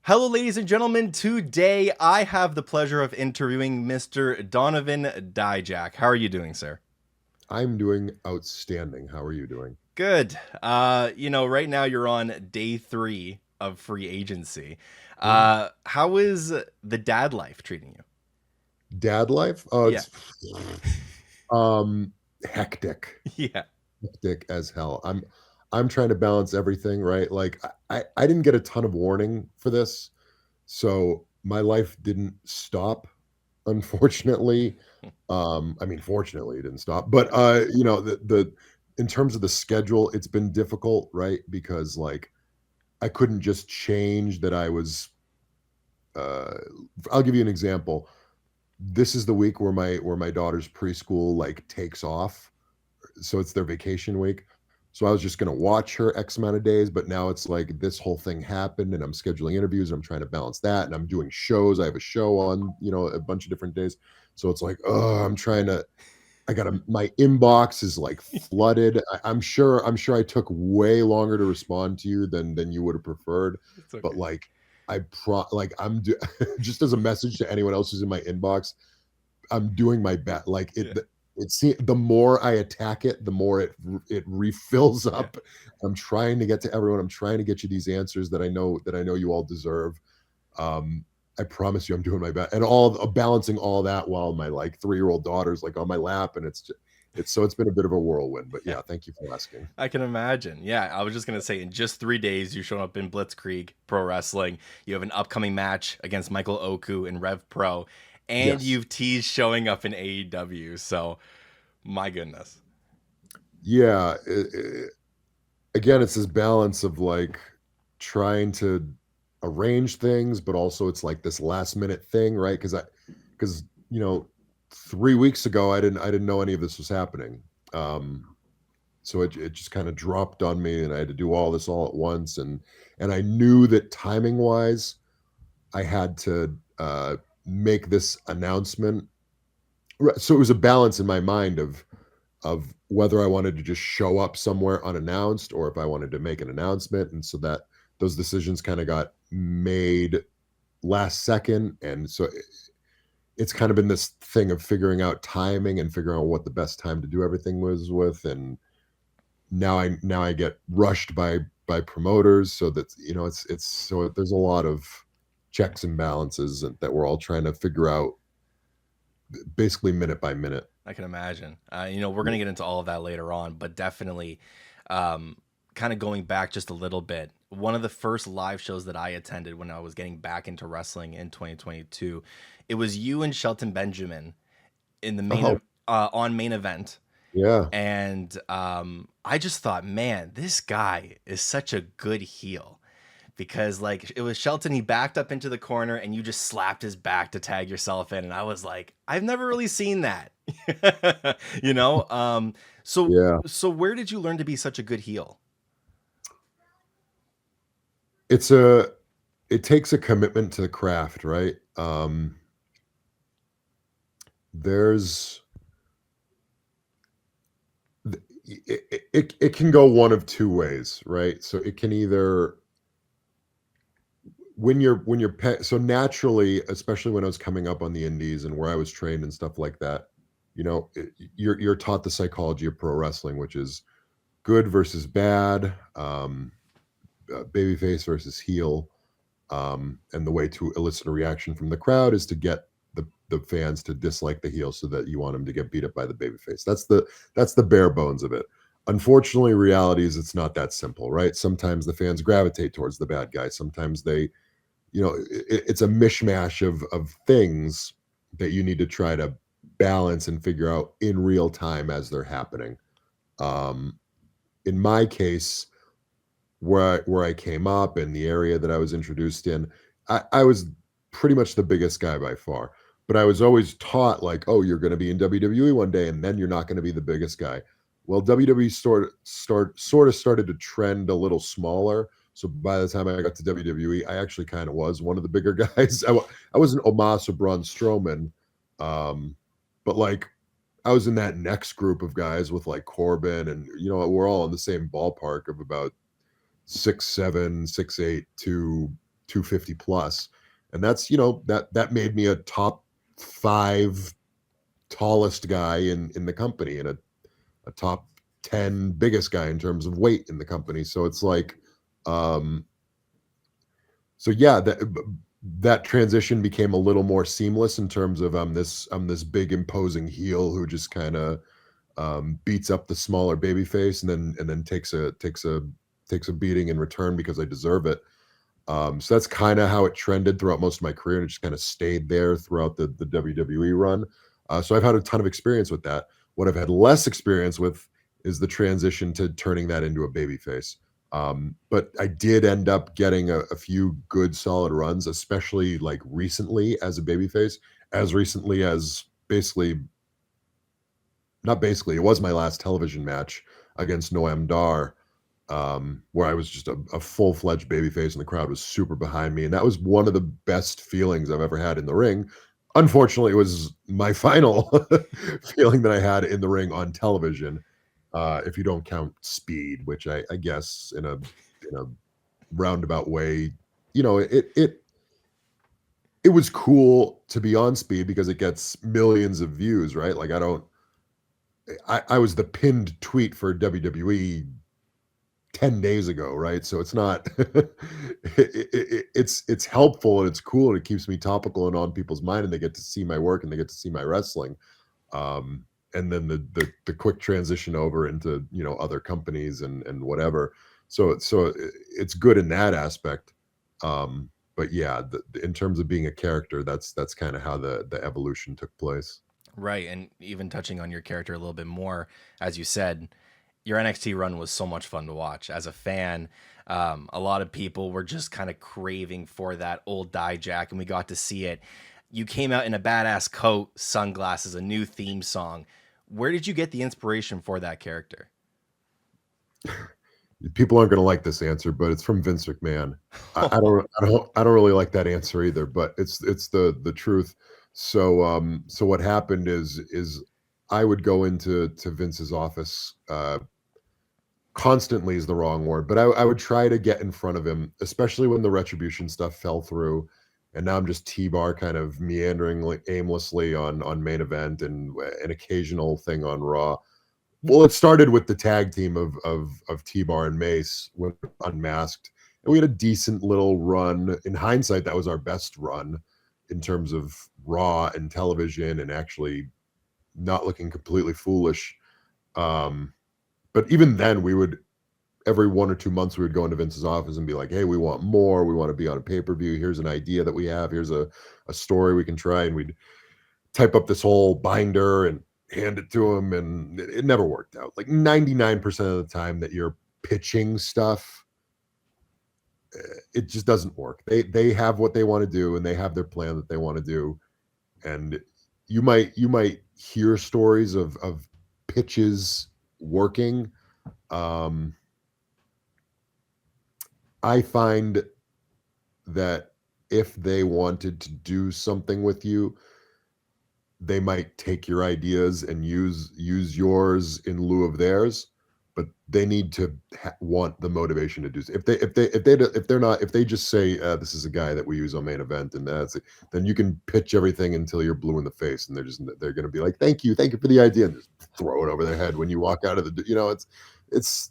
Hello, ladies and gentlemen. Today I have the pleasure of interviewing Mr. Donovan Dijak. How are you doing, sir? I'm doing outstanding. How are you doing? Good. Right now you're on day 3 of free agency. Mm. How is the dad life treating you? Dad life? Oh, Yeah. it's um hectic. Yeah. Hectic as hell. I'm trying to balance everything, right? Like I didn't get a ton of warning for this. So my life didn't stop, unfortunately. I mean, fortunately it didn't stop. But the in terms of the schedule, it's been difficult, right? Because like I couldn't just change that I was uh I'll give you an example. This is the week where my daughter's preschool, like, takes off, so it's their vacation week. So I was just gonna watch her X amount of days, but now it's like this whole thing happened, and I'm scheduling interviews, and I'm trying to balance that, and I'm doing shows. I have a show on, a bunch of different days. So it's like, oh, I gotta my inbox is, like, flooded. I'm sure I took way longer to respond to you than you would have preferred, It's but, okay. like, like, I'm do just as a message to anyone else who's in my inbox, I'm doing my best. Like Yeah. the more I attack it, the more it refills Yeah. up. I'm trying to get to everyone. I'm trying to get you these answers that I know you all deserve. Um, I promise you, I'm doing my best, and all balancing all that while my like 3-year-old daughter's like on my lap, and it's been a bit of a whirlwind. But Yeah. yeah, thank you for asking. I can imagine. Yeah, I was just gonna say, in just 3 days, you showed up in Blitzkrieg Pro Wrestling. You have an upcoming match against Michael Oku in Rev Pro, and Yes, you've teased showing up in AEW. So, my goodness. yeah. Again, it's this balance of like trying to arrange things, but also it's like this last minute thing, right? Because 3 weeks ago I didn't know any of this was happening. So it just kind of dropped on me, and I had to do all this all at once, and I knew that timing wise, I had to make this announcement. So it was a balance in my mind of whether I wanted to just show up somewhere unannounced or if I wanted to make an announcement. And so that those decisions kind of got made last second. And so it's kind of been this thing of figuring out timing and figuring out what the best time to do everything was with. And now I get rushed by promoters. So that, it's so there's a lot of checks and balances that we're all trying to figure out basically minute by minute. I can imagine. We're going to get into all of that later on, but definitely um, kind of going back just a little bit. One of the first live shows that I attended when I was getting back into wrestling in 2022, it was you and Shelton Benjamin in the Oh, on main event. yeah. And I just thought, man, this guy is such a good heel because like it was Shelton, he backed up into the corner and you just slapped his back to tag yourself in, and I was like, I've never really seen that. you know um so Yeah. so where did you learn to be such a good heel? It's a it takes a commitment to the craft, right? There's it can go one of two ways, right? So it can either so naturally, especially when I was coming up on the indies and where I was trained and stuff like that, you're taught the psychology of pro wrestling, which is good versus bad, babyface versus heel. And the way to elicit a reaction from the crowd is to get the fans to dislike the heel so that you want them to get beat up by the babyface. That's the bare bones of it. Unfortunately, reality is it's not that simple, right? Sometimes the fans gravitate towards the bad guy. Sometimes it's a mishmash of things that you need to try to balance and figure out in real time as they're happening. Um, in my case, where I came up and the area that I was introduced in, I was pretty much the biggest guy by far. But I was always taught like, oh, you're going to be in WWE one day, and then you're not going to be the biggest guy. Well, WWE sort of started to trend a little smaller. So by the time I got to WWE, I actually kind of was one of the bigger guys. I wasn't Omos or Braun Strowman, but like I was in that next group of guys with like Corbin, and we're all in the same ballpark of about 6'7", 6'8" to 250 plus, and that's, you know, that made me a top 5 tallest guy in the company, and a top 10 biggest guy in terms of weight in the company. So it's like, um, so yeah, that transition became a little more seamless in terms of I'm this big imposing heel who just kind of beats up the smaller baby face, and then takes a beating in return because I deserve it. So that's kind of how it trended throughout most of my career, and it just kind of stayed there throughout the WWE run. So I've had a ton of experience with that. What I've had less experience with is the transition to turning that into a baby face. But I did end up getting a few good solid runs, especially like recently as a babyface, as recently as basically not basically, it was my last television match against Noam Dar, where I was just a full-fledged babyface and the crowd was super behind me. And that was one of the best feelings I've ever had in the ring. Unfortunately, it was my final feeling that I had in the ring on television, if you don't count speed, which I guess in a roundabout way, you know, it was cool to be on speed because it gets millions of views, right? Like I was the pinned tweet for WWE 10 days ago, right? So it's not it's helpful and it's cool and it keeps me topical and on people's mind, and they get to see my work and they get to see my wrestling. Um, and then the quick transition over into, you know, other companies and whatever. It's good in that aspect. But yeah, in terms of being a character, that's kind of how the evolution took place. Right. And even touching on your character a little bit more, as you said, your NXT run was so much fun to watch. As a fan, a lot of people were just kind of craving for that old Dijak, and we got to see it. You came out in a badass coat, sunglasses, a new theme song. Where did you get the inspiration for that character? People aren't going to like this answer, but it's from Vince McMahon. I don't really like that answer either, but it's the truth. So what happened is I would go to Vince's office, constantly is the wrong word, but I would try to get in front of him, especially when the retribution stuff fell through. And now I'm just T-bar kind of meandering like aimlessly on main event and an occasional thing on Raw. Well, it started with the tag team of T-Bar and Mace when unmasked, and we had a decent little run. In hindsight, that was our best run in terms of Raw and television, and actually not looking completely foolish. Um, but even then, we would every 1 or 2 months we would go into Vince's office and be like, "Hey, we want more. We want to be on a pay per view. Here's an idea that we have. Here's a story we can try." And we'd type up this whole binder and hand it to him, and it never worked out. Like 99% of the time that you're pitching stuff, it just doesn't work. They have what they want to do and they have their plan that they want to do, and you might hear stories of pitches working. Um, I find that if they wanted to do something with you, they might take your ideas and use yours in lieu of theirs, but they need to want the motivation to do so. If they just say, this is a guy that we use on main event and that's it, then you can pitch everything until you're blue in the face and they're going to be like, thank you for the idea, and just throw it over their head when you walk out of it's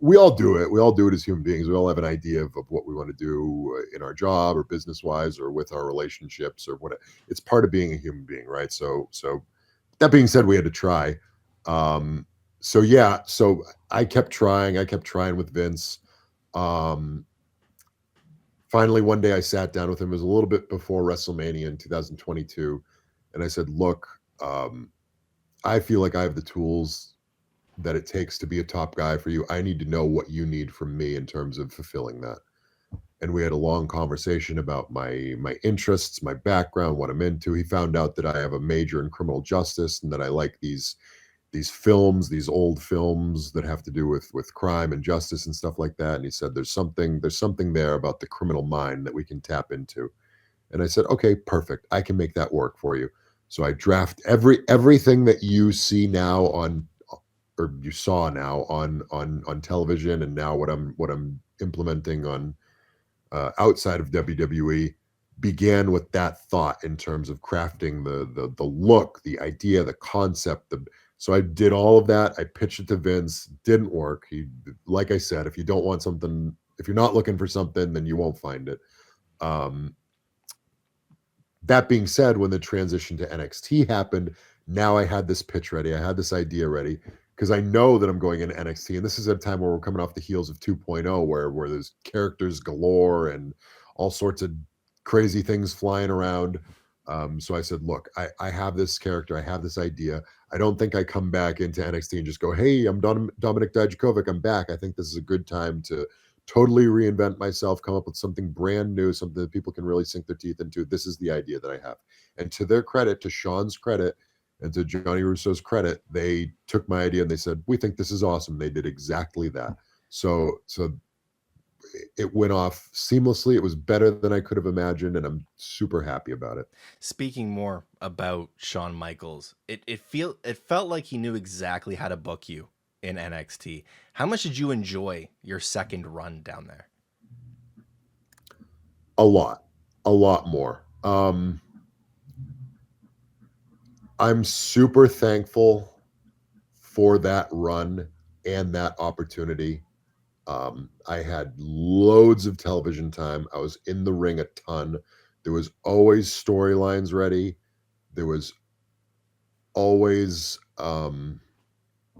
we all do it. We all do it as human beings. We all have an idea of what we want to do in our job or business wise or with our relationships or what. It's part of being a human being, right? So that being said, we had to try. So yeah, so I kept trying. I kept trying with Vince. Um, Finally, one day I sat down with him. It was a little bit before WrestleMania in 2022, and I said, "Look, I feel like I have the tools that it takes to be a top guy for you. I need to know what you need from me in terms of fulfilling that." And we had a long conversation about my interests, my background, what I'm into. He found out that I have a major in criminal justice and that I like these films, these old films that have to do with crime and justice and stuff like that. And he said there's something there about the criminal mind that we can tap into. And I said, okay, perfect. I can make that work for you. So I draft everything that you see now on or you saw now on television, and now what I'm implementing outside of WWE began with that thought in terms of crafting the look, the idea, the concept. So I did all of that. I pitched it to Vince. Didn't work. He, like I said, if you don't want something, if you're not looking for something, then you won't find it. Um, that being said, when the transition to NXT happened, now I had this pitch ready. I had this idea ready because I know that I'm going into NXT, and this is a time where we're coming off the heels of 2.0, where there's characters galore and all sorts of crazy things flying around. So I said, look, I have this character, I have this idea. I don't think I come back into NXT and just go, hey, I'm Dominic Dijakovic, I'm back. I think this is a good time to totally reinvent myself, come up with something brand new, something that people can really sink their teeth into. This is the idea that I have. And to their credit, to Sean's credit, and to Johnny Russo's credit, they took my idea and they said, "We think this is awesome." They did exactly that. So it went off seamlessly. It was better than I could have imagined, and I'm super happy about it. Speaking more about Shawn Michaels, it felt like he knew exactly how to book you in NXT. How much did you enjoy your second run down there? A lot more. I'm super thankful for that run and that opportunity. I had loads of television time. I was in the ring a ton. There was always storylines ready. There was always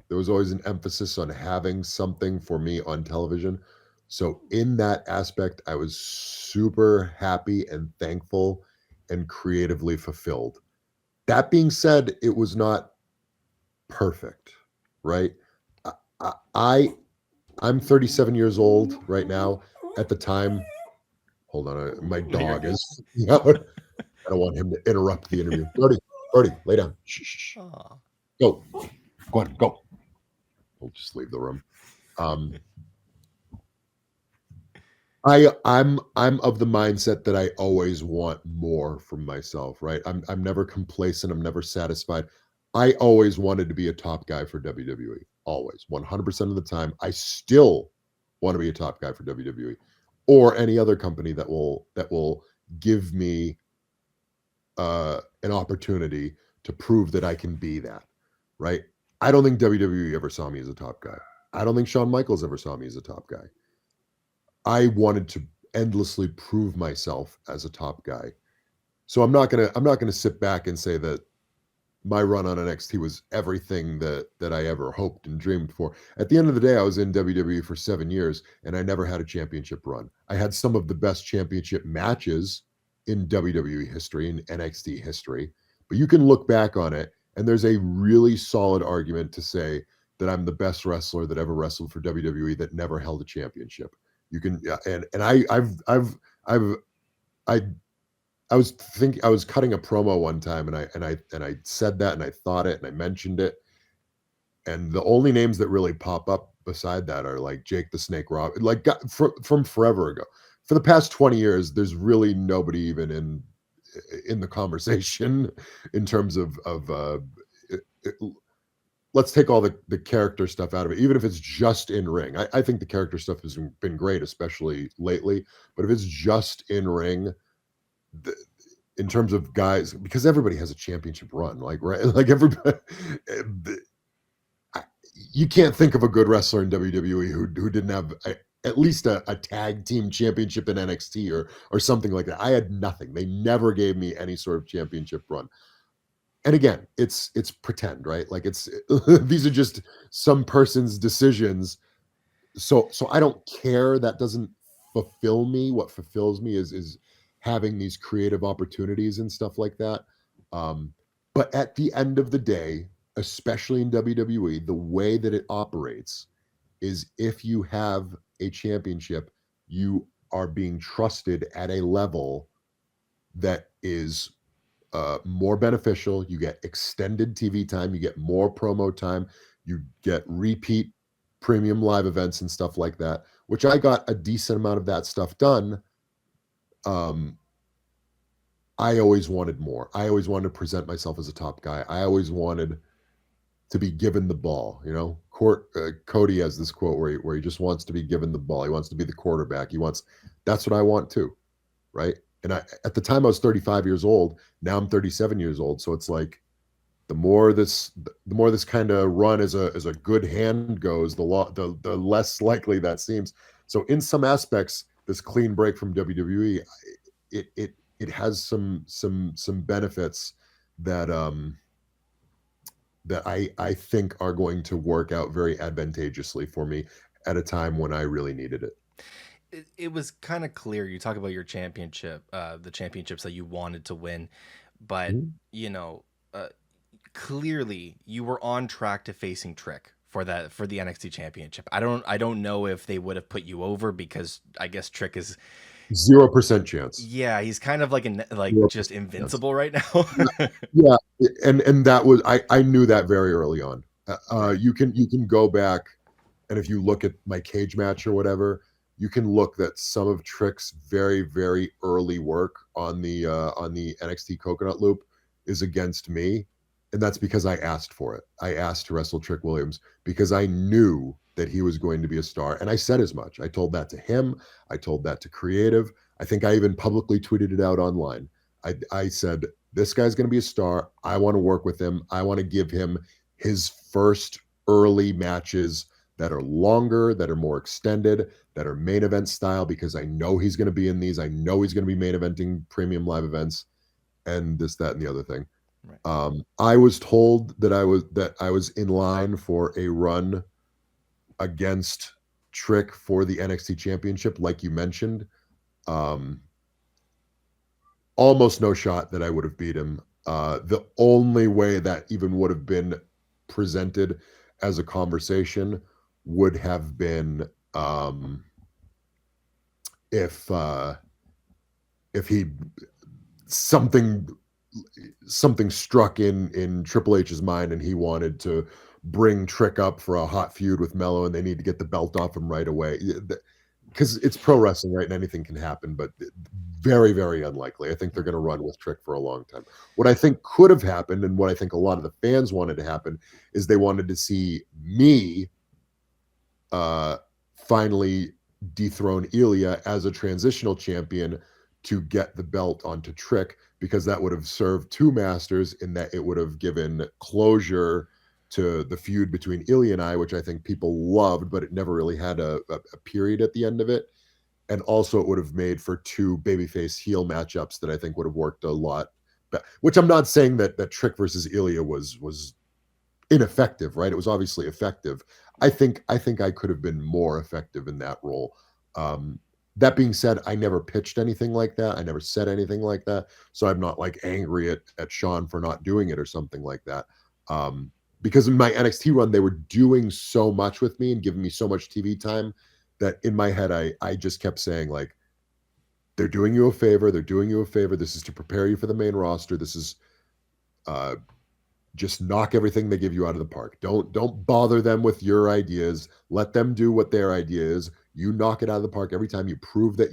there was always an emphasis on having something for me on television. So in that aspect, I was super happy and thankful and creatively fulfilled. That being said, it was not perfect, right? I, I I'm 37 years old right now. At the time, hold on, my No, you're dog good. is yelling. I don't want him to interrupt the interview. Brody, Brody, lay down. Shh, shh, shh. Aw. Go, go on, go. We'll just leave the room. Um, I'm of the mindset that I always want more from myself, right? I'm never complacent. I'm never satisfied. I always wanted to be a top guy for WWE. Always, 100% of the time. I still want to be a top guy for WWE or any other company that will give me an opportunity to prove that I can be that, right? I don't think WWE ever saw me as a top guy. I don't think Shawn Michaels ever saw me as a top guy. I wanted to endlessly prove myself as a top guy. So I'm not gonna sit back and say that my run on NXT was everything that I ever hoped and dreamed for. At the end of the day, I was in WWE for 7 years and I never had a championship run. I had some of the best championship matches in WWE history and NXT history, but you can look back on it and there's a really solid argument to say that I'm the best wrestler that ever wrestled for WWE that never held a championship. You can yeah, and I've I I was cutting a promo one time and I said that and I thought it and I mentioned it. And the only names that really pop up beside that are like Jake the Snake Rob, like from forever ago. For the past 20 years, there's really nobody even in the conversation in terms of it, it, let's take all the character stuff out of it, even if it's just in ring. I think the character stuff has been great, especially lately. But if it's just in ring, the, in terms of guys, because everybody has a championship run, like right, like everybody, you can't think of a good wrestler in WWE who didn't have at least a tag team championship in NXT or something like that. I had nothing. They never gave me any sort of championship run. And again, it's pretend, right? Like it's these are just some person's decisions. So I don't care. That doesn't fulfill me. What fulfills me is having these creative opportunities and stuff like that. Um, but at the end of the day, especially in WWE, the way that it operates is if you have a championship, you are being trusted at a level that is more beneficial. You get extended TV time, you get more promo time, you get repeat premium live events and stuff like that, which I got a decent amount of that stuff done. Um, I always wanted more. I always wanted to present myself as a top guy. I always wanted to be given the ball. You know, Cody has this quote where he just wants to be given the ball. He wants to be the quarterback. He wants. That's what I want too, right? And at the time I was 35 years old. Now I'm 37 years old. So it's like the more this kind of run as a good hand goes, the less likely that seems. So in some aspects, this clean break from WWE, it has some benefits that that I think are going to work out very advantageously for me at a time when I really needed it. It was kind of clear. You talk about your championship, the championships that you wanted to win, but Mhm. you know, clearly you were on track to facing Trick for the NXT championship. I don't know if they would have put you over because I guess Trick is, 0% chance. yeah, he's kind of like just 0% chance. invincible right now. Yeah, and that was I knew that very early on. Right. You can go back, and if you look at my cage match or whatever, you can look that some of Trick's very early work on the NXT Coconut Loop is against me, and that's because I asked for it. I asked to wrestle Trick Williams because I knew that he was going to be a star, and I said as much. I told that to him. I told that to Creative. I think I even publicly tweeted it out online. I said this guy's going to be a star. I want to work with him. I want to give him his first early matches that are longer, that are more extended, that are main event style, because I know he's going to be in these. I know he's going to be main eventing premium live events and this, that, and the other thing. Right. I was told that I was in line for a run against Trick for the NXT Championship, like you mentioned. Um, Almost no shot that I would have beat him. The only way that even would have been presented as a conversation would have been if if he something something struck in Triple H's mind and he wanted to bring Trick up for a hot feud with Mello and they need to get the belt off him right away. Because it's pro wrestling, right? And anything can happen, but very unlikely. I think they're Right. going to run with Trick for a long time. What I think could have happened, and what I think a lot of the fans wanted to happen, is they wanted to see me uh, finally dethrone Ilya as a transitional champion to get the belt onto Trick, because that would have served two masters in that it would have given closure to the feud between Ilya and I, which I think people loved, but it never really had a period at the end of it. And also, it would have made for two babyface heel matchups that I think would have worked a lot. Which I'm not saying that Trick versus Ilya was ineffective, right? It was obviously effective. I think I could have been more effective in that role. Um, that being said, I never pitched anything like that. I never said anything like that. So I'm not like angry at Sean for not doing it or something like that. Because in my NXT run, they were doing so much with me and giving me so much TV time that in my head, I just kept saying like, they're doing you a favor. They're doing you a favor. This is to prepare you for the main roster. This is uh, just knock everything they give you out of the park. Don't bother them with your ideas. Let them do what their idea is. You knock it out of the park every time. You prove that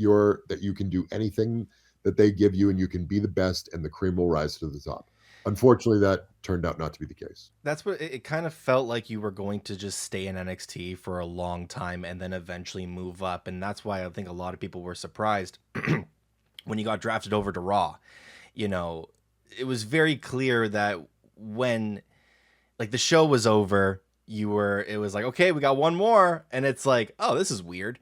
you can do anything that they give you and you can be the best and the cream will rise to the top. Unfortunately, that turned out not to be the case. That's what it kind of felt like. You were going to just stay in NXT for a long time and then eventually move up, and that's why I think a lot of people were surprised when you got drafted over to Raw. You know, it was very clear that when like the show was over, it was like, okay, we got one more, and it's like, oh, this is weird.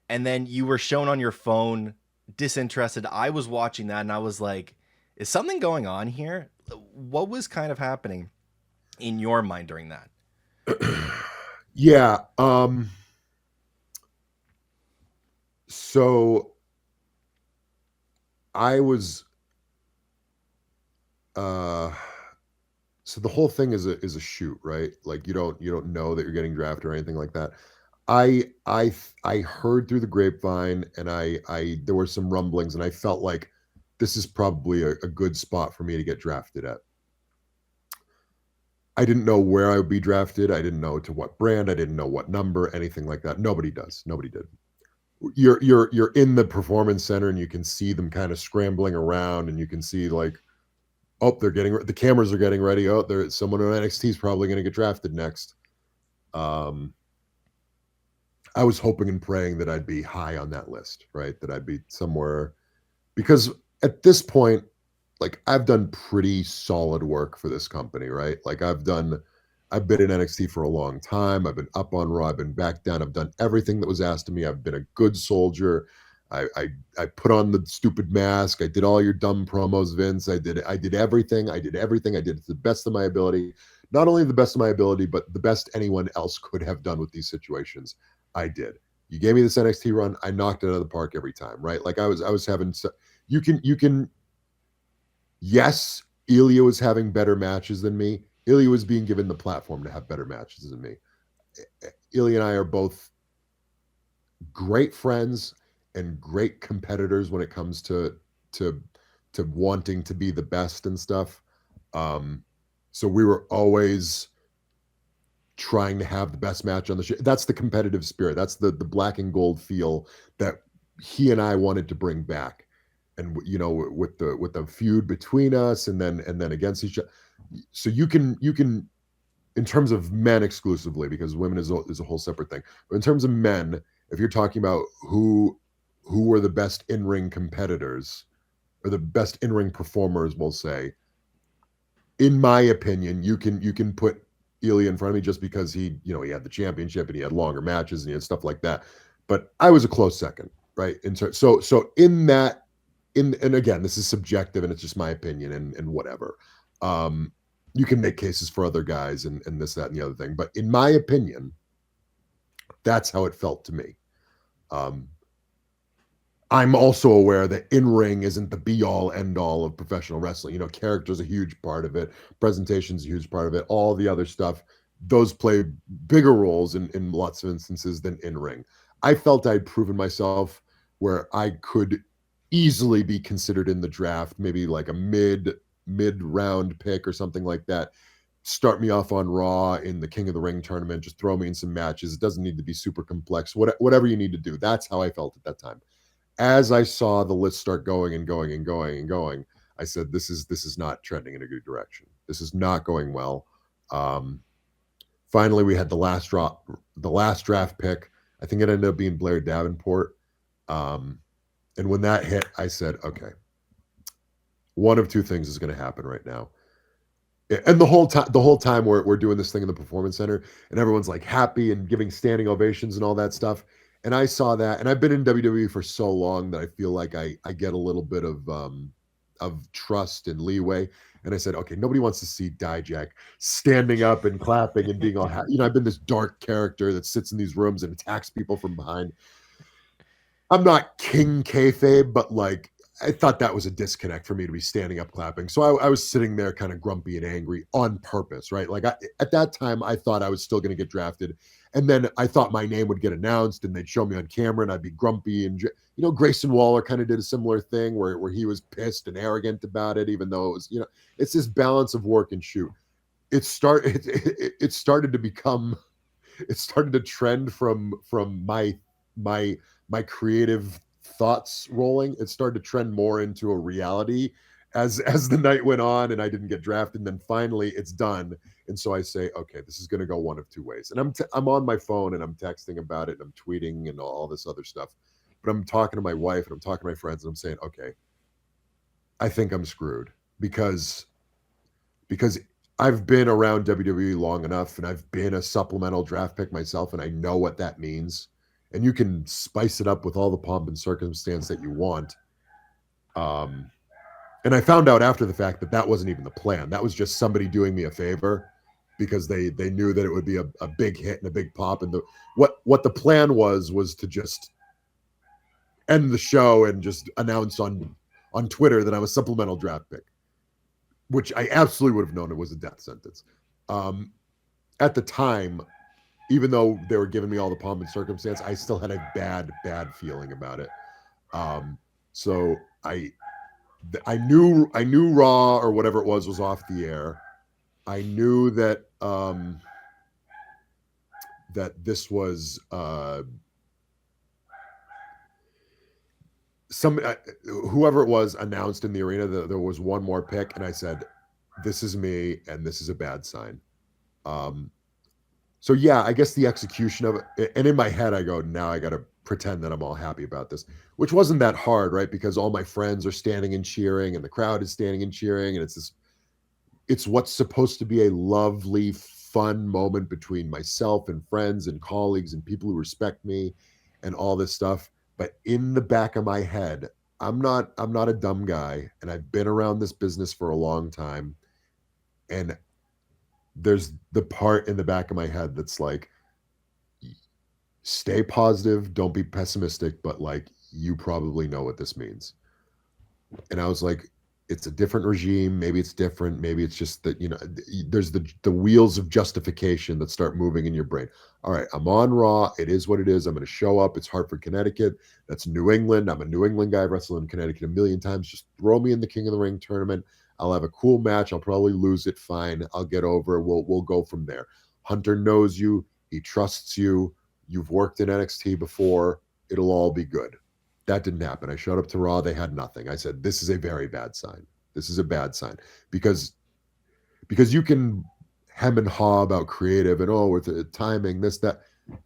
And then you were shown on your phone disinterested. I was watching that and I was like, is something going on here? What was kind of happening in your mind during that? Yeah. So I was uh so the whole thing is a shoot, right? Like you don't know that you're getting drafted or anything like that. I heard through the grapevine, and I there were some rumblings, and I felt like this is probably a good spot for me to get drafted at. I didn't know where I would be drafted. I didn't know to what brand. I didn't know what number, anything like that. Nobody does. Nobody did. You're in the performance center, and you can see them kind of scrambling around, and you can see like Oh, the cameras are getting ready. Oh, there's someone on NXT is probably going to get drafted next. Um, I was hoping and praying that I'd be high on that list, right? That I'd be somewhere because at this point, like I've done pretty solid work for this company, right? Like I've been in NXT for a long time. I've been up on Raw. I've been back down. I've done everything that was asked of me. I've been a good soldier. I put on the stupid mask. I did all your dumb promos, Vince. I did everything. I did everything. I did it to the best of my ability. Not only the best of my ability, but the best anyone else could have done with these situations. I did. You gave me this NXT run. I knocked it out of the park every time, right? Like I was having. You can yes, Ilya was having better matches than me. Ilya was being given the platform to have better matches than me. Ilya and I are both great friends and great competitors when it comes to to wanting to be the best and stuff. Um, so we were always trying to have the best match on the show. That's the competitive spirit. That's the black and gold feel that he and I wanted to bring back. And you know, with the feud between us and then against each other. So you can in terms of men exclusively because women is a whole separate thing. But in terms of men, if you're talking about who were the best in-ring competitors or the best in-ring performers, we'll say, in my opinion, you can put Ilya in front of me just because he had the championship and he had longer matches and he had stuff like that. But I was a close second, right? So in that and again, this is subjective and it's just my opinion and whatever. Um, you can make cases for other guys and this, that, and the other thing. But in my opinion, that's how it felt to me. Um, I'm also aware that in ring isn't the be all end all of professional wrestling. You know, character is a huge part of it, presentation's a huge part of it, all the other stuff. Those play bigger roles in lots of instances than in ring. I felt I'd proven myself where I could easily be considered in the draft, maybe like a mid round pick or something like that. Start me off on Raw in the King of the Ring tournament. Just throw me in some matches. It doesn't need to be super complex. Whatever you need to do. That's how I felt at that time. As I saw the list start going and going and going and going, I said, this is not trending in a good direction. This is not going well. Um, Finally, we had the last draft pick. I think it ended up being Blair Davenport. Um, and when that hit, I said, okay, one of two things is going to happen right now. And the whole time we're doing this thing in the performance center, and everyone's like happy and giving standing ovations and all that stuff. And I saw that, and I've been in WWE for so long that I feel like I get a little bit of trust and leeway. And I said, okay, nobody wants to see Dijak standing up and clapping and being all happy. You know, I've been this dark character that sits in these rooms and attacks people from behind. I'm not king kayfabe, but like I thought that was a disconnect for me to be standing up clapping. So I was sitting there kind of grumpy and angry on purpose, right? Like at that time, I thought I was still going to get drafted. And then I thought my name would get announced and they'd show me on camera and I'd be grumpy. And, Grayson Waller kind of did a similar thing where he was pissed and arrogant about it, even though it was, it's this balance of work and shoot. It started to become it started to trend from my my creative thoughts rolling. It started to trend more into a reality as the night went on and I didn't get drafted. And then finally it's done. And so I say, okay, this is going to go one of two ways. And I'm on my phone and I'm texting about it and I'm tweeting and all this other stuff. But I'm talking to my wife and I'm talking to my friends and I'm saying, okay, I think I'm screwed because I've been around WWE long enough and I've been a supplemental draft pick myself and I know what that means. And you can spice it up with all the pomp and circumstance that you want. Um, and I found out after the fact that that wasn't even the plan. That was just somebody doing me a favor because they knew that it would be a big hit and a big pop. And what the plan was to just end the show and just announce on Twitter that I'm a supplemental draft pick, which I absolutely would have known it was a death sentence. Um, at the time, even though they were giving me all the pomp and circumstance, I still had a bad feeling about it. Um, so I knew Raw or whatever it was off the air. I knew that that this was some whoever it was announced in the arena that there was one more pick, and I said, "This is me, and this is a bad sign." Um, so yeah, I guess the execution of it, and in my head, I go, "Now I got to pretend that I'm all happy about this," which wasn't that hard, right? Because all my friends are standing and cheering, and the crowd is standing and cheering, and it's what's supposed to be a lovely, fun moment between myself and friends and colleagues and people who respect me and all this stuff. But in the back of my head, I'm not a dumb guy, and I've been around this business for a long time. And there's the part in the back of my head that's like, stay positive, don't be pessimistic, but like you probably know what this means. And I was like, it's a different regime. Maybe it's different. Maybe it's just that, there's the wheels of justification that start moving in your brain. All right, I'm on Raw. It is what it is. I'm going to show up. It's Hartford, Connecticut. That's New England. I'm a New England guy. I've wrestled in Connecticut a million times. Just throw me in the King of the Ring tournament. I'll have a cool match. I'll probably lose it. Fine. I'll get over. We'll go from there. Hunter knows you. He trusts you. You've worked in NXT before. It'll all be good. That didn't happen. I showed up to Raw. They had nothing. I said, this is a very bad sign. This is a bad sign because you can hem and haw about creative and with the timing, this, that.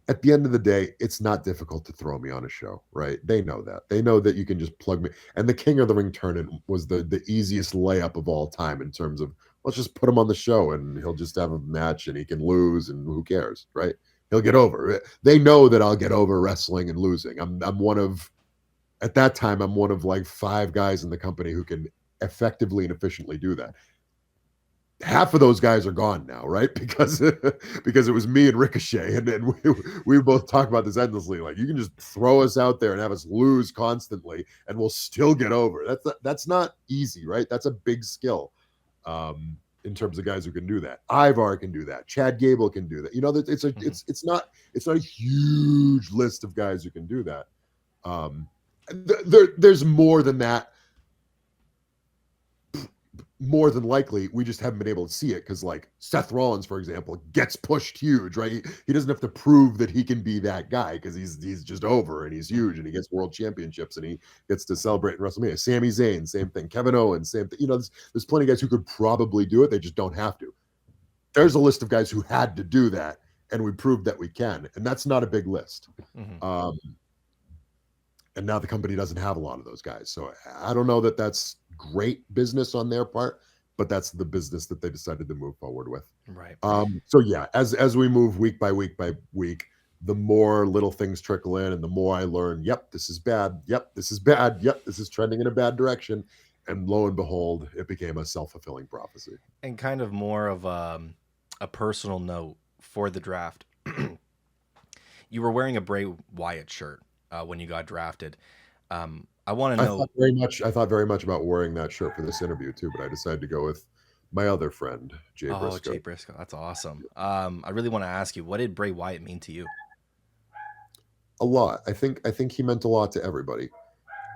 At the end of the day, it's not difficult to throw me on a show, right? They know that. They know that you can just plug me. And the King of the Ring tournament was the easiest layup of all time in terms of let's just put him on the show and he'll just have a match and he can lose and who cares, right? He'll get over. They know that I'll get over wrestling and losing. I'm one of at that time, I'm one of like 5 guys in the company who can effectively and efficiently do that. Half of those guys are gone now, right? Because it was me and Ricochet, and we both talk about this endlessly. Like you can just throw us out there and have us lose constantly, and we'll still get over. That's not easy, right? That's a big skill. In terms of guys who can do that, Ivar can do that. Chad Gable can do that. Mhm. It's not a huge list of guys who can do that. There's more than that. More than likely, we just haven't been able to see it because, like Seth Rollins, for example, gets pushed huge, right? He doesn't have to prove that he can be that guy because he's just over and he's huge and he gets world championships and he gets to celebrate in WrestleMania. Sami Zayn, same thing. Kevin Owens, same thing. There's plenty of guys who could probably do it. They just don't have to. There's a list of guys who had to do that, and we proved that we can, and that's not a big list. Mhm. And now the company doesn't have a lot of those guys. So I don't know that that's great business on their part, but that's the business that they decided to move forward with. Right. So yeah, as we move week by week by week, the more little things trickle in, and the more I learn. Yep, this is bad. Yep, this is bad. Yep, this is trending in a bad direction. And lo and behold, it became a self-fulfilling prophecy. And kind of more of a personal note for the draft. You were wearing a Bray Wyatt shirt when you got drafted. I want to know. I thought very much about wearing that shirt for this interview too, but I decided to go with my other friend, Jay Oh, Briscoe. Jay Briscoe, that's awesome. I really want to ask you, what did Bray Wyatt mean to you? A lot. I think he meant a lot to everybody.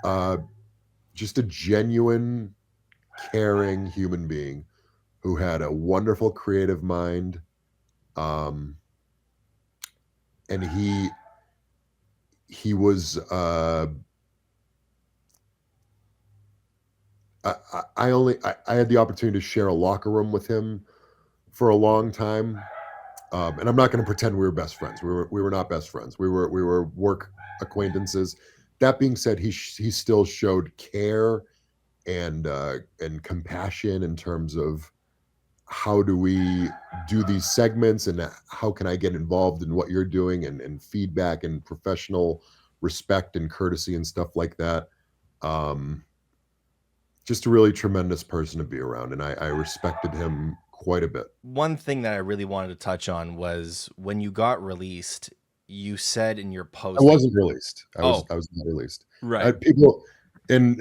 Uh, just a genuine, caring human being who had a wonderful creative mind. Um, and he was I had the opportunity to share a locker room with him for a long time. And I'm not going to pretend we were best friends. We were not best friends. We were work acquaintances. That being said, he still showed care and compassion in terms of how do we do these segments and how can I get involved in what you're doing and feedback and professional respect and courtesy and stuff like that. Um, just a really tremendous person to be around, and I respected him quite a bit. One thing that I really wanted to touch on was when you got released, you said in your I post that, wasn't released. oh, I was not released. right. People, and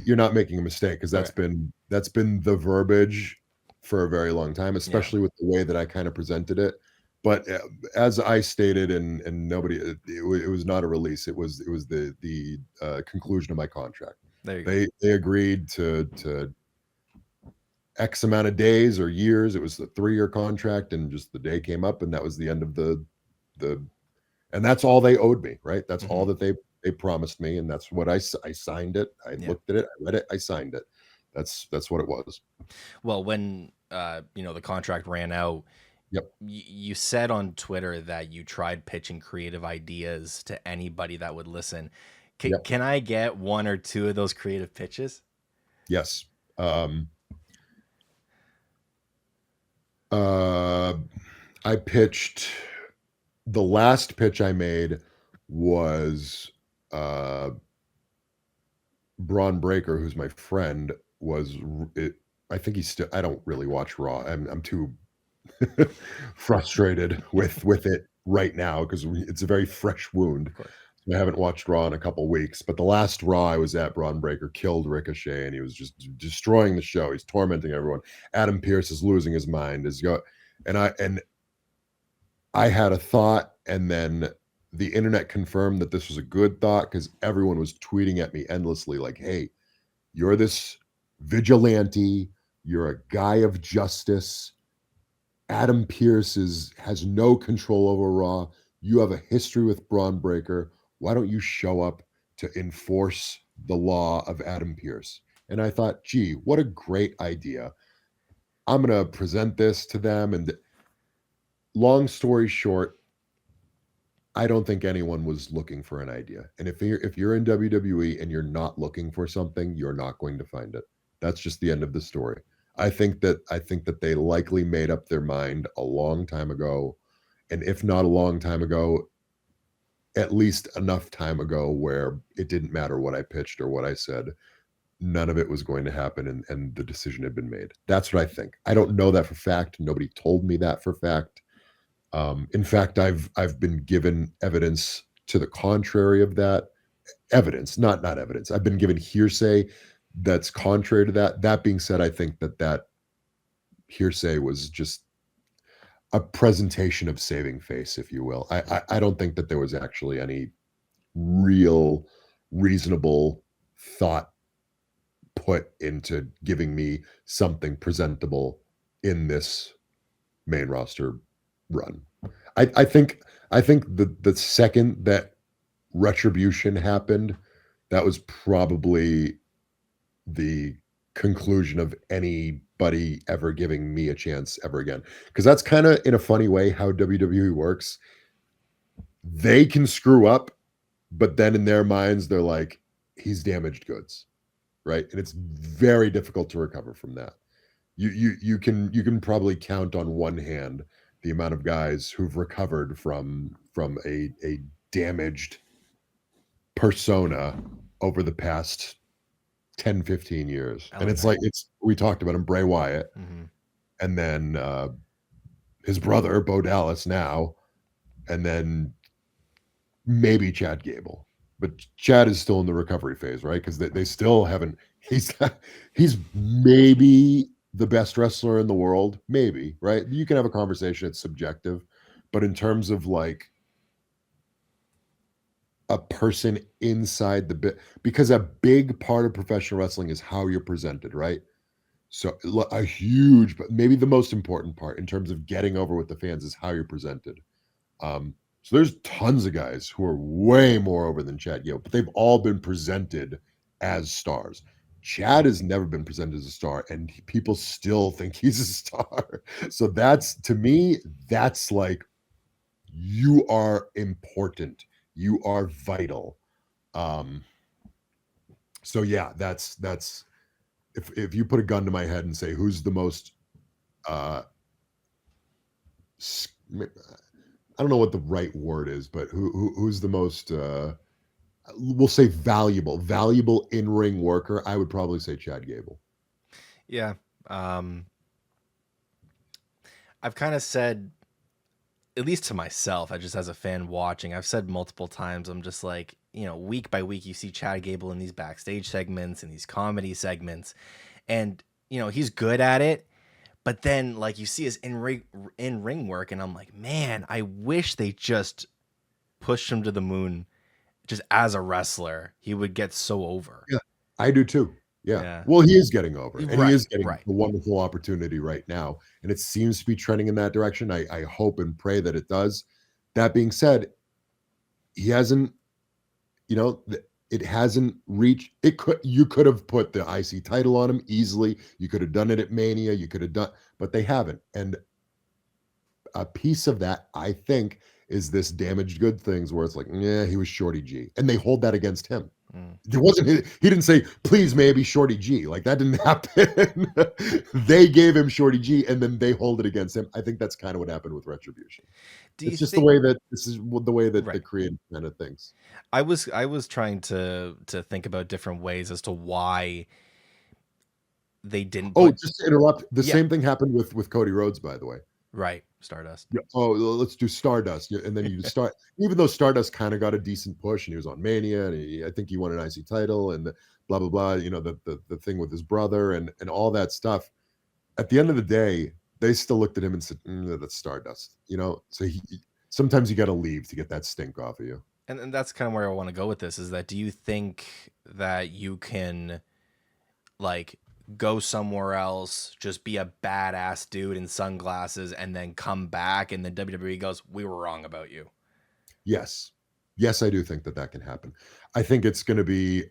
you're not making a mistake because Okay. that's been the verbiage for a very long time, Yeah. especially with the way that I kind of presented it. But as I stated, and nobody, it was not a release. It was the conclusion of my contract. There you go. They agreed to X amount of days or years. It was a 3-year contract, and just the day came up, and that was the end of the and that's all they owed me, right? That's all Mhm. that they They promised me, and that's what I signed it. I Yeah. looked at it, I read it, I signed it. That's what it was. Well, when the contract ran out, Yep, you said on Twitter that you tried pitching creative ideas to anybody that would listen. yep, Can I get one or two of those creative pitches? yes. Um, uh, I pitched the last pitch I made was, uh, Braun Breaker, who's my friend, was r it I think he's still I don't really watch Raw. I'm too frustrated with it right now because it's a very fresh wound. Of course. I haven't watched Raw in a couple weeks, but the last Raw I was at, Braun Breaker killed Ricochet, and he was just destroying the show. He's tormenting everyone. Adam Pearce is losing his mind. And I had a thought, and then the internet confirmed that this was a good thought because everyone was tweeting at me endlessly, like, "Hey, you're this vigilante. You're a guy of justice. Adam Pearce has no control over Raw. You have a history with Braun Breaker. Why don't you show up to enforce the law of Adam Pearce?" And I thought, gee, what a great idea. I'm going to present this to them. And long story short, I don't think anyone was looking for an idea. And if you're in WWE and you're not looking for something, you're not going to find it. That's just the end of the story. I think that they likely made up their mind a long time ago, and if not a long time ago, at least enough time ago where it didn't matter what I pitched or what I said. None of it was going to happen, and the decision had been made. That's what I think. I don't know that for fact. Nobody told me that for fact. In fact, I've been given evidence to the contrary of that. Evidence, not evidence. I've been given hearsay that's contrary to that. That being said, I think that hearsay was just a presentation of saving face, if you will. I don't think that there was actually any real reasonable thought put into giving me something presentable in this main roster run. I think the second that retribution happened, that was probably the conclusion of anybody ever giving me a chance ever again. Because that's kind of in a funny way how WWE works. They can screw up, but then in their minds, they're like, he's damaged goods, right? And it's very difficult to recover from that. You can probably count on one hand the amount of guys who've recovered from a damaged persona over the past 10, 15 years. I And like it's that. like it's we talked about him, Bray Wyatt, Hmm. and then his brother, Bo Dallas now, and then maybe Chad Gable. But Chad is still in the recovery phase, right? Because they still haven't he's maybe the best wrestler in the world, maybe, right? You can have a conversation, it's subjective. But in terms of like a person inside the bit, because a big part of professional wrestling is how you're presented, right? So a huge, but maybe the most important part in terms of getting over with the fans is how you're presented. So there's tons of guys who are way more over than Chad Gable, but they've all been presented as stars. Chad has never been presented as a star, and people still think he's a star. So that's to me, that's like you are important, you are vital. Um, so yeah, that's if you put a gun to my head and say who's the most uh I don't know what the right word is, but who's the most we'll say valuable in-ring worker, I would probably say Chad Gable. Yeah. Um, I've kind of said, at least to myself, I just as a fan watching, I've said multiple times, I'm just like, week by week, you see Chad Gable in these backstage segments and these comedy segments, and he's good at it. But then, like, you see his in ring work, and I'm like, man, I wish they just pushed him to the moon. Just as a wrestler, he would get so over. Yeah, I do too. Yeah. Yeah. Well, he is getting over, and he Right. is getting Right. a wonderful opportunity right now, and it seems to be trending in that direction. I hope and pray that it does. That being said, he hasn't. it hasn't reached it could you could have put the IC title on him easily. You could have done it at Mania, you could have done but they haven't. And a piece of that, I think, is this damaged good things where it's like, yeah, he was Shorty G. And they hold that against him. Mm. It wasn't he didn't say, please maybe Shorty G. Like that didn't happen. They gave him Shorty G and then they hold it against him. I think that's kind of what happened with Retribution. Do you It's just the think way that this is the way that the right? creative kind of thinks. I was trying to think about different ways as to why they didn't Oh, put just to interrupt, the yeah, same thing happened with Cody Rhodes, by the way. right, Stardust. Yeah. Oh, let's do Stardust, yeah, and then you start. Even though Stardust kind of got a decent push, and he was on Mania, and I think he won an IC title, and blah blah blah. The thing with his brother and all that stuff. At the end of the day, they still looked at him and said, "That's Stardust." So sometimes you got to leave to get that stink off of you. And that's kind of where I want to go with this is that do you think that you can like go somewhere else, just be a badass dude in sunglasses and then come back and then WWE goes, "We were wrong about you." Yes, yes, I do think that that can happen. I think it's going to be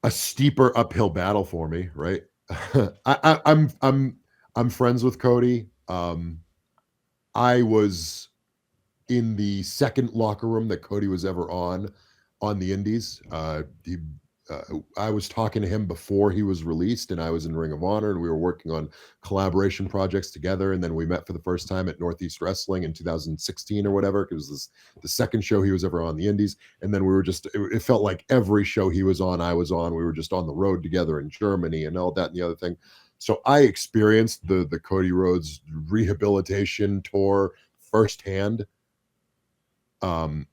a steeper uphill battle for me, right? I'm friends with Cody. I was in the second locker room that Cody was ever on the Indies. I was talking to him before he was released, and I was in Ring of Honor, and we were working on collaboration projects together. And then we met for the first time at Northeast Wrestling in 2016 or whatever. It was the second show he was ever on the Indies, and then we were it felt like every show he was on, I was on. We were just on the road together in Germany and all that and the other thing. So I experienced the Cody Rhodes rehabilitation tour firsthand.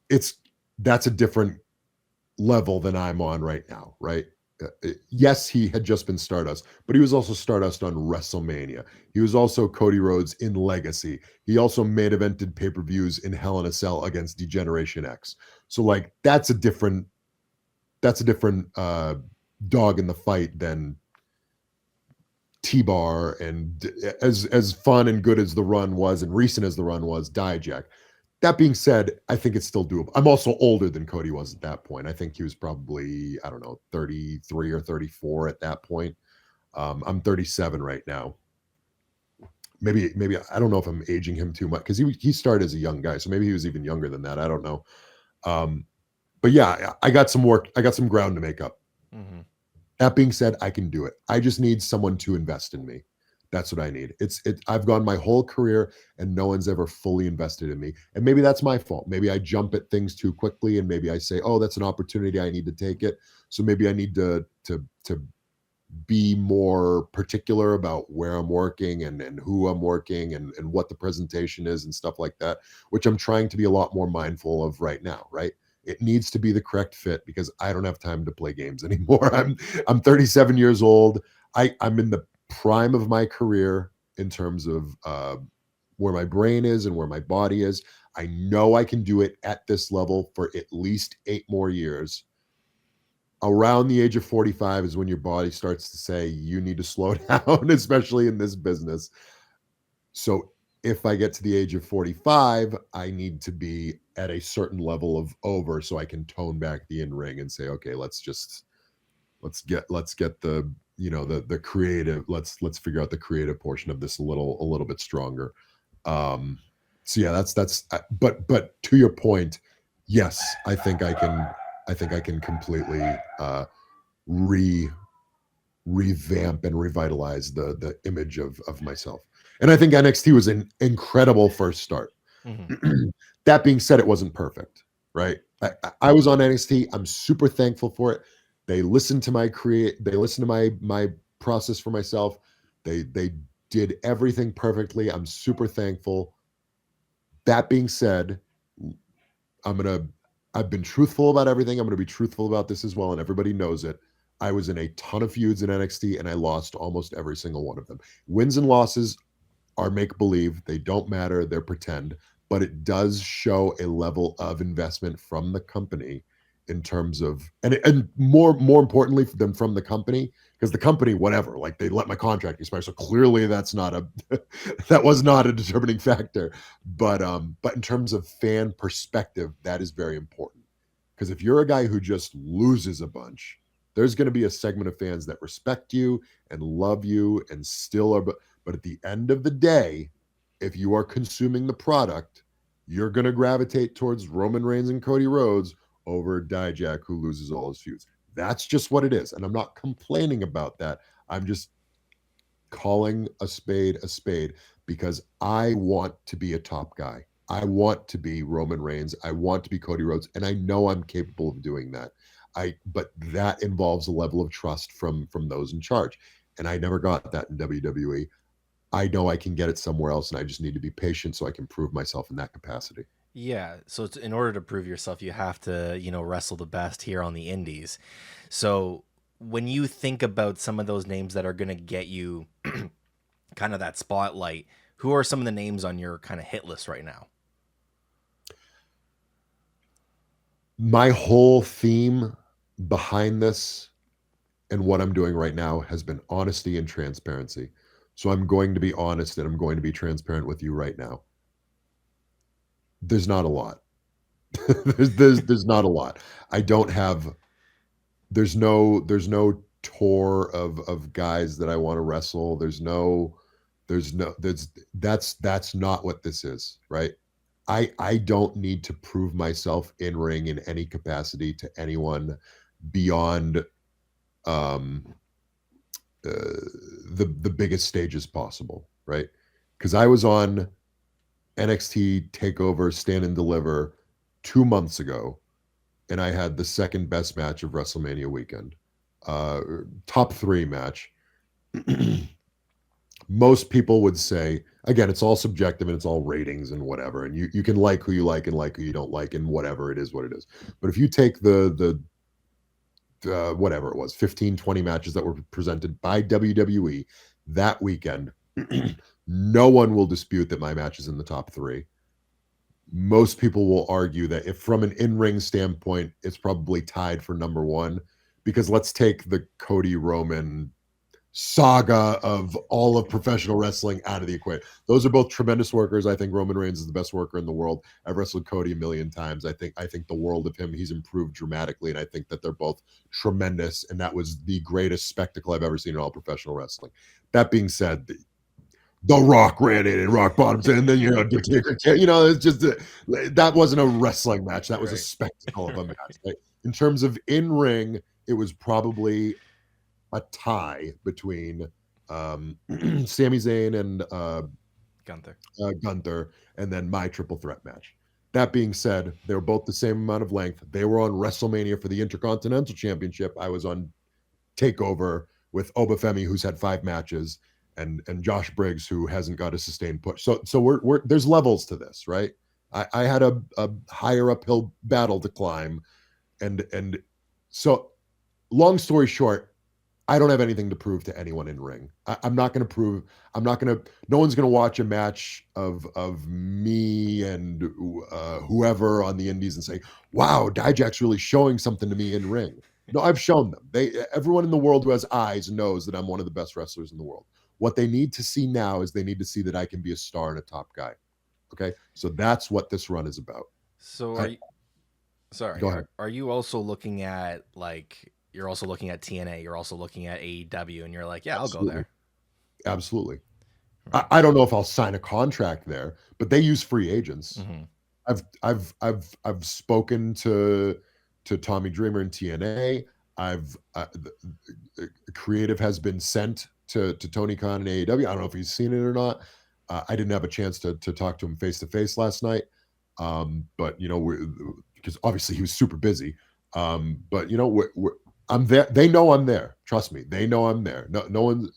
It's That's a different level than I'm on right now, right? Yes, he had just been Stardust, but he was also Stardust on WrestleMania. He was also Cody Rhodes in Legacy. He also main evented pay-per-views in Hell in a Cell against Degeneration X. So like that's a different dog in the fight than T-Bar and as fun and good as the run was and recent as the run was, Dijak. That being said, I think it's still doable. I'm also older than Cody was at that point. I think he was probably, I don't know, 33 or 34 at that point. I'm 37 right now. Maybe I don't know if I'm aging him too much because he started as a young guy, so maybe he was even younger than that. I don't know. Um, but yeah, I got some work. I got some ground to make up. Mm-hmm. That being said, I can do it. I just need someone to invest in me. That's what I need. I've gone my whole career and no one's ever fully invested in me. And maybe that's my fault. Maybe I jump at things too quickly and maybe I say, "Oh, that's an opportunity. I need to take it." So maybe I need to be more particular about where I'm working and who I'm working and what the presentation is and stuff like that, which I'm trying to be a lot more mindful of right now, right? It needs to be the correct fit because I don't have time to play games anymore. I'm 37 years old. I'm in the prime of my career in terms of where my brain is and where my body is. I know I can do it at this level for at least 8 more years. Around the age of 45 is when your body starts to say you need to slow down, especially in this business. So if I get to the age of 45, I need to be at a certain level of over so I can tone back the in-ring and say, okay, let's get the creative, let's figure out the creative portion of this a little bit stronger. Um so yeah, but to your point, yes, I think I can completely re revamp and revitalize the image of myself. And I think NXT was an incredible first start. Mm-hmm. That being said, it wasn't perfect, right? I was on NXT. I'm super thankful for it. They listened to they listened to my process for myself. They did everything perfectly. I'm super thankful. That being said, I'm gonna I've been truthful about everything. I'm gonna be truthful about this as well, and everybody knows it. I was in a ton of feuds in NXT and I lost almost every single one of them. Wins and losses are make believe. They don't matter. They're pretend, but it does show a level of investment from the company in terms of and more importantly than from the company because the company whatever like they let my contract expire so clearly that's not a that was not a determining factor but in terms of fan perspective that is very important Because if you're a guy who just loses a bunch, there's going to be a segment of fans that respect you and love you and still are. But at the end of the day, if you are consuming the product, you're going to gravitate towards Roman Reigns and Cody Rhodes over Dijak, who loses all his feuds. That's just what it is. And I'm not complaining about that. I'm just calling a spade because I want to be a top guy. I want to be Roman Reigns. I want to be Cody Rhodes, and I know I'm capable of doing that. But that involves a level of trust from those in charge, and I never got that in WWE. I know I can get it somewhere else, and I just need to be patient so I can prove myself in that capacity. Yeah, so in order to prove yourself, you have to, wrestle the best here on the indies. So when you think about some of those names that are going to get you kind of that spotlight, who are some of the names on your kind of hit list right now? My whole theme behind this and what I'm doing right now has been honesty and transparency. So I'm going to be honest and I'm going to be transparent with you right now. There's not a lot. there's not a lot. I don't have there's no tour of guys that I want to wrestle. That's not what this is, right? I don't need to prove myself in ring in any capacity to anyone beyond um the biggest stages possible, right? Because I was on NXT Takeover Stand and Deliver 2 months ago, and I had the second best match of WrestleMania weekend, uh, top three match. Most people would say, again, it's all subjective and it's all ratings and whatever, and you can like who you like and like who you don't like, and whatever it is, what it is. But if you take the whatever it was, 15, 20 matches that were presented by WWE that weekend, no one will dispute that my match is in the top three. Most people will argue that if from an in-ring standpoint, it's probably tied for number one, because let's take the Cody Roman saga of all of professional wrestling out of the equation. Those are both tremendous workers. I think Roman Reigns is the best worker in the world. I've wrestled Cody a million times. I think the world of him. He's improved dramatically, and I think that they're both tremendous. And that was the greatest spectacle I've ever seen in all professional wrestling. That being said, the Rock ran in and Rock bottoms, and then it's just that wasn't a wrestling match. That was a Right. spectacle of a match. Right? In terms of in ring, it was probably a tie between Sami Zayn and Gunther. Gunther, and then my triple threat match. That being said, they were both the same amount of length. They were on WrestleMania for the Intercontinental Championship. I was on Takeover with Obafemi, who's had 5 matches, and Josh Briggs, who hasn't got a sustained push. So we're there's levels to this, right? I had a higher uphill battle to climb, and so long story short, I don't have anything to prove to anyone in ring. I'm not going to prove. I'm not going to. No one's going to watch a match of me and whoever on the Indies and say, "Wow, Dijak's really showing something to me in ring." No, I've shown them. Everyone in the world who has eyes knows that I'm one of the best wrestlers in the world. What they need to see now is they need to see that I can be a star and a top guy. Okay, so that's what this run is about. So I, sorry, go ahead. are you also looking at you're also looking at TNA, you're also looking at AEW, and you're like, yeah, I'll go Absolutely, there. absolutely. I, Right. I don't know if I'll sign a contract there, but they use free agents. Mm-hmm. I've spoken to Tommy Dreamer in TNA. I've creative has been sent to Tony Khan in AEW. I don't know if he's seen it or not. I didn't have a chance to talk to him face to face last night, but because obviously he was super busy. But I'm there. They know I'm there. Trust me, they know I'm there. No one.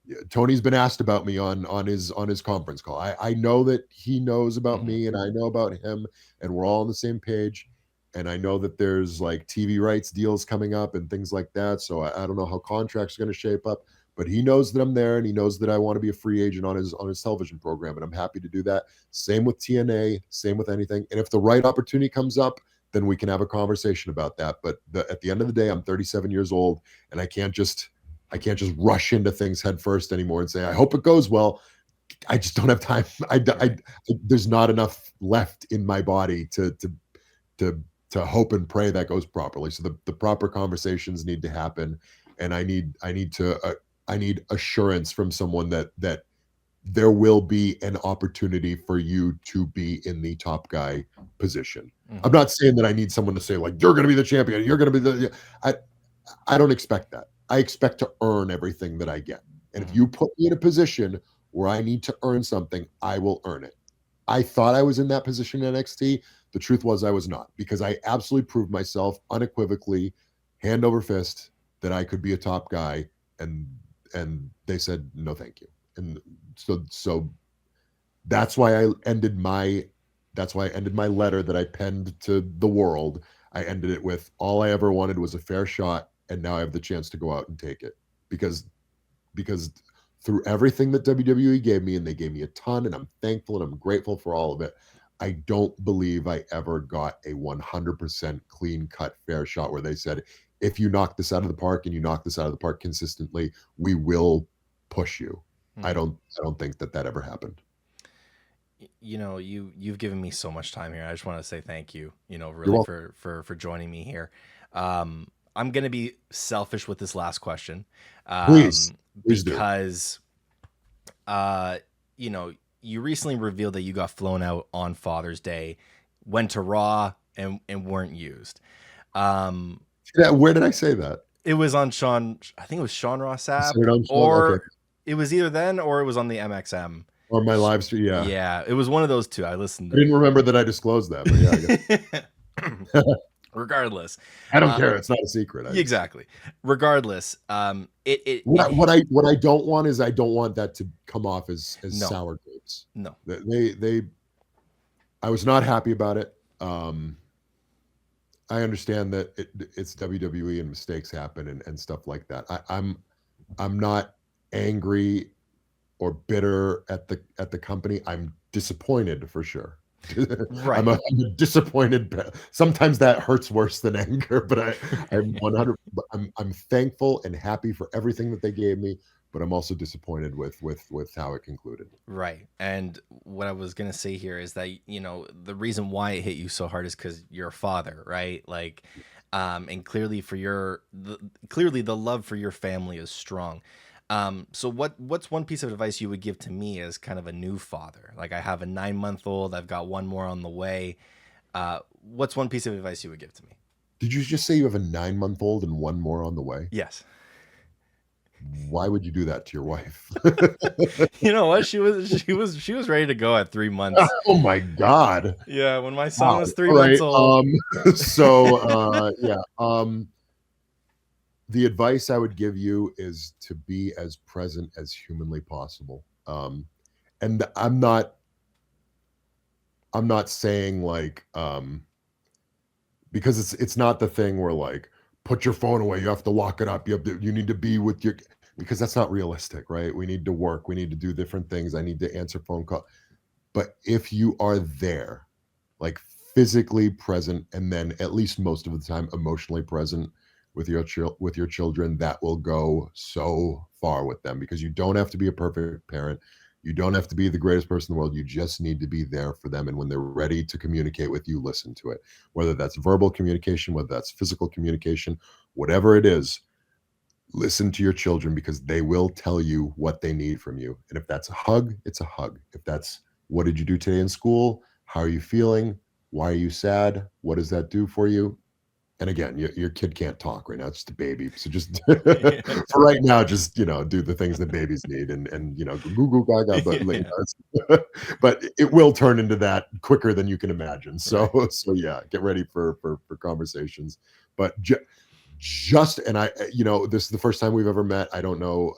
Yeah, Tony's been asked about me on his conference call. I know that he knows about Mm-hmm. me and I know about him, and we're all on the same page. And I know that there's like TV rights deals coming up and things like that. So I don't know how contracts are going to shape up, but he knows that I'm there and he knows that I want to be a free agent on his television program, and I'm happy to do that. Same with TNA, same with anything. And if the right opportunity comes up, then we can have a conversation about that. But at the end of the day, I'm 37 years old, and I can't just rush into things head first anymore and say, I hope it goes well. I just don't have time. Right. There's not enough left in my body to hope and pray that goes properly. So the proper conversations need to happen, and I need assurance from someone that there will be an opportunity for you to be in the top guy position. I'm Mhm. not saying that I need someone to say like you're going to be the champion, you're going to be the. I don't expect that. I expect to earn everything that I get. And if Mhm. you put me in a position where I need to earn something, I will earn it. I thought I was in that position in NXT. The truth was I was not, because I absolutely proved myself unequivocally, hand over fist, that I could be a top guy, and they said no, thank you. And so that's why I ended my letter that I penned to the world. I ended it with, all I ever wanted was a fair shot, and now I have the chance to go out and take it. Because through everything that WWE gave me, and they gave me a ton, and I'm thankful and I'm grateful for all of it, I don't believe I ever got a 100% clean cut fair shot where they said, if you knock this out of the park and you knock this out of the park consistently, we will push you. Mhm. I don't think that ever happened. You know, you've given me so much time here. I just want to say thank you, you know, You're really welcome. for joining me here. I'm gonna be selfish with this last question, Please, please do. because uh, you know, you recently revealed that you got flown out on Father's Day, went to Raw and weren't used. Um, Yeah, where did I say that? it was on Sean. I think it was Sean Ross You said Sapp, it on Sean? Okay. or it was either then or it was on the MXM. Or my live stream, yeah. Yeah, it was one of those two. I I listened. didn't remember that I disclosed that, but yeah, I guess. Regardless, I don't uh, care. It's not a secret. I just exactly. Regardless, it what I don't want is, I don't want that to come off as no, sour grapes. no, They I was not happy about it. Um, I understand that it's WWE and mistakes happen, and stuff like that. I'm not angry or bitter at the company. I'm disappointed for sure. right. I'm a disappointed. Sometimes that hurts worse than anger, but I'm 100. I'm thankful and happy for everything that they gave me, but I'm also disappointed with how it concluded. Right. And what I was going to say here is that, you know, the reason why it hit you so hard is because you're a father, right? Like, and clearly clearly the love for your family is strong. So what's one piece of advice you would give to me as kind of a new father? Like I have a 9 month old, I've got one more on the way. What's one piece of advice you would give to me? Did you just say you have a 9-month-old and one more on the way? Yes. Why would you do that to your wife? You know what? She was ready to go at 3 months. Oh my god. Yeah, when my son Wow. was three All months right. old. So yeah. The advice I would give you is to be as present as humanly possible. And I'm not saying like because it's not the thing where like, put your phone away, you have to lock it up, you need to be with your, because that's not realistic, right? We need to work, we need to do different things. I need to answer phone call. But if you are there, like physically present, and then at least most of the time emotionally present with with your children, that will go so far with them, because you don't have to be a perfect parent. You don't have to be the greatest person in the world. You just need to be there for them. And when they're ready to communicate with you, listen to it. Whether that's verbal communication, whether that's physical communication, whatever it is, listen to your children, because they will tell you what they need from you. And if that's a hug, it's a hug. If that's, what did you do today in school? How are you feeling? Why are you sad? What does that do for you? And again, your kid can't talk right now. It's just a baby. So just Yeah. for right now, just, do the things that babies need, and go goo goo gaga, but like, Yeah. but it will turn into that quicker than you can imagine. So Right. so yeah, get ready for conversations. But just, and this is the first time we've ever met. I don't know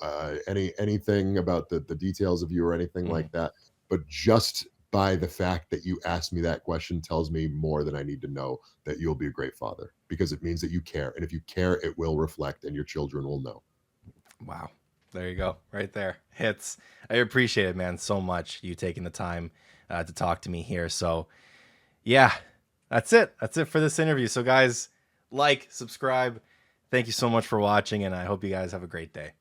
anything about the details of you or anything Mhm. like that, but just by the fact that you asked me that question tells me more than I need to know, that you'll be a great father, because it means that you care, and if you care, it will reflect, and your children will know. Wow. There you go. Right there. Hits. I appreciate it, man, so much. You taking the time to talk to me here. So, yeah, that's it. That's it for this interview. So, guys, like, subscribe. Thank you so much for watching, and I hope you guys have a great day.